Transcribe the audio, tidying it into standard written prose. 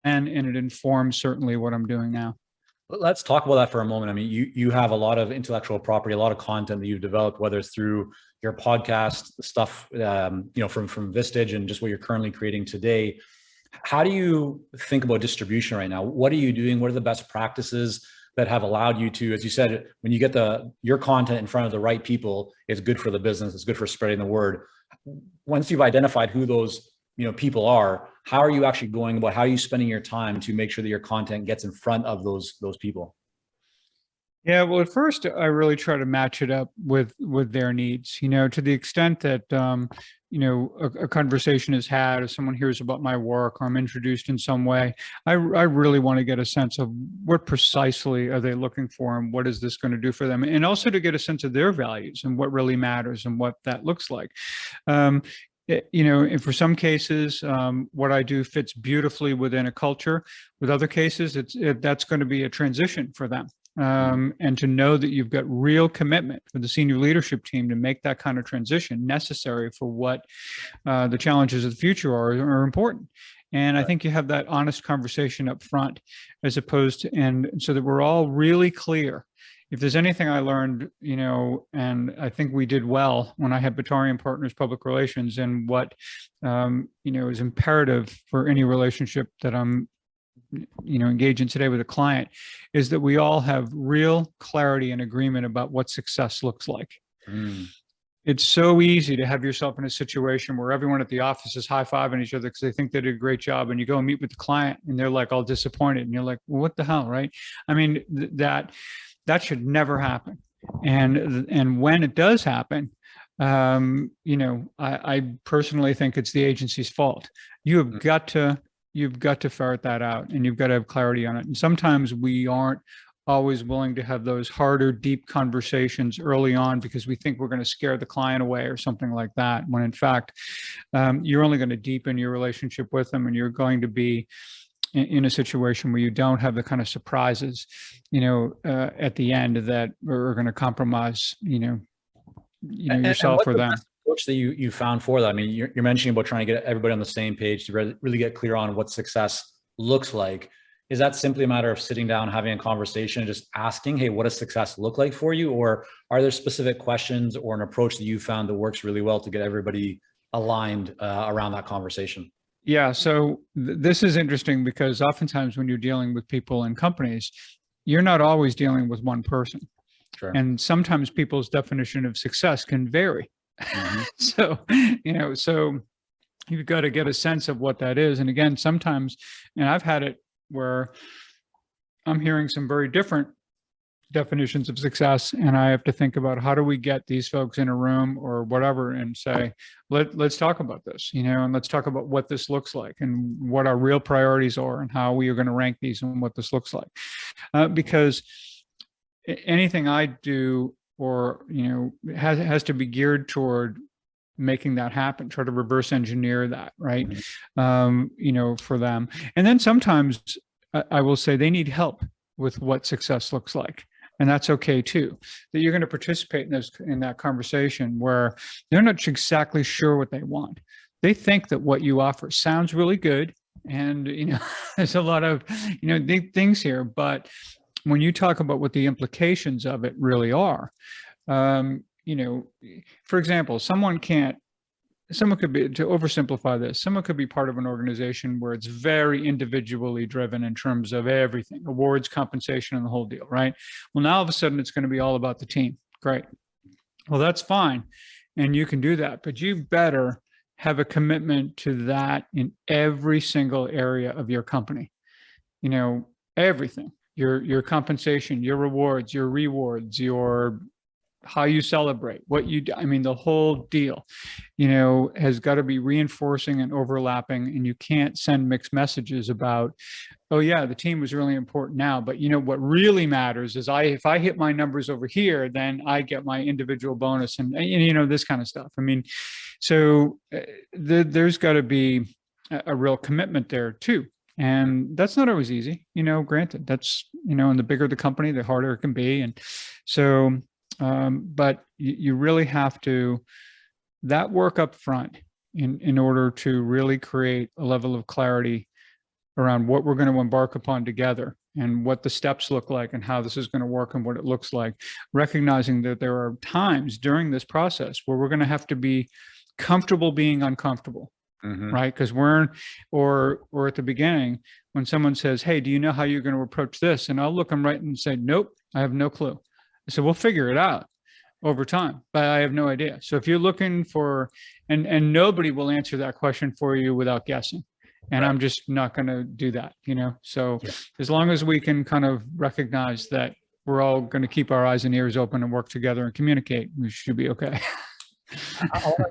and it informs certainly what I'm doing now. Let's talk about that for a moment. I mean, you have a lot of intellectual property, a lot of content that you've developed, whether it's through your podcast stuff, from Vistage and just what you're currently creating today. How do you think about distribution right now? What are you doing? What are the best practices that have allowed you to, as you said, when you get your content in front of the right people, it's good for the business, it's good for spreading the word. Once you've identified who those people are, how are you actually going about, how are you spending your time to make sure that your content gets in front of those people? Yeah, well, at first I really try to match it up with their needs, to the extent that a conversation is had, or someone hears about my work, or I'm introduced in some way. I really want to get a sense of what precisely are they looking for, and what is this going to do for them, and also to get a sense of their values and what really matters and what that looks like. And for some cases, what I do fits beautifully within a culture. With other cases, that's going to be a transition for them. And to know that you've got real commitment for the senior leadership team to make that kind of transition necessary for what the challenges of the future are important. And I think you have that honest conversation up front, as opposed to, and so that we're all really clear. If there's anything I learned, and I think we did well when I had Bottary and Partners Public Relations, and what, is imperative for any relationship that I'm engage in today with a client, is that we all have real clarity and agreement about what success looks like. It's so easy to have yourself in a situation where everyone at the office is high-fiving each other because they think they did a great job, and you go and meet with the client and they're like all disappointed, and you're like, well, what the hell, right? I mean, that should never happen. And when it does happen, I personally think it's the agency's fault. You've got to ferret that out, and you've got to have clarity on it. And sometimes we aren't always willing to have those harder, deep conversations early on because we think we're going to scare the client away or something like that, when in fact, you're only going to deepen your relationship with them, and you're going to be in a situation where you don't have the kind of surprises, at the end that are going to compromise, yourself or them. Approach that you found for that? I mean, you're mentioning about trying to get everybody on the same page to really get clear on what success looks like. Is that simply a matter of sitting down, having a conversation, and just asking, hey, what does success look like for you? Or are there specific questions or an approach that you found that works really well to get everybody aligned around that conversation? Yeah, so this is interesting, because oftentimes when you're dealing with people in companies, you're not always dealing with one person. Sure. And sometimes people's definition of success can vary. So you've got to get a sense of what that is. And again, sometimes, and I've had it where I'm hearing some very different definitions of success, and I have to think about, how do we get these folks in a room or whatever and say, let's talk about this, and let's talk about what this looks like, and what our real priorities are, and how we are going to rank these, and what this looks like. Because anything I do, or has to be geared toward making that happen, try to reverse engineer that, right? For them. And then sometimes I will say they need help with what success looks like. And that's okay too, that you're going to participate in that conversation where they're not exactly sure what they want. They think that what you offer sounds really good. And, there's a lot of, big things here, but when you talk about what the implications of it really are, for example, someone could be, to oversimplify this, someone could be part of an organization where it's very individually driven in terms of everything, awards, compensation, and the whole deal, right? Well, now all of a sudden it's going to be all about the team. Great. Well, that's fine. And you can do that, but you better have a commitment to that in every single area of your company. Everything, your compensation, your rewards, your how you celebrate, what you do. I mean, the whole deal, has got to be reinforcing and overlapping, and you can't send mixed messages about, oh yeah, the team was really important now, but what really matters is if I hit my numbers over here, then I get my individual bonus, and this kind of stuff. I mean, so there's got to be a real commitment there too. And that's not always easy, granted, that's, and the bigger the company, the harder it can be. And so, but you really have to, that work up front in order to really create a level of clarity around what we're going to embark upon together and what the steps look like and how this is going to work and what it looks like, recognizing that there are times during this process where we're going to have to be comfortable being uncomfortable. Right. Because or at the beginning, when someone says, hey, do you know how you're going to approach this? And I'll look them right and say, nope, I have no clue. So we'll figure it out over time, but I have no idea. So if you're looking for, and nobody will answer that question for you without guessing. And I'm just not going to do that, So as long as we can kind of recognize that we're all going to keep our eyes and ears open and work together and communicate, we should be okay. I want to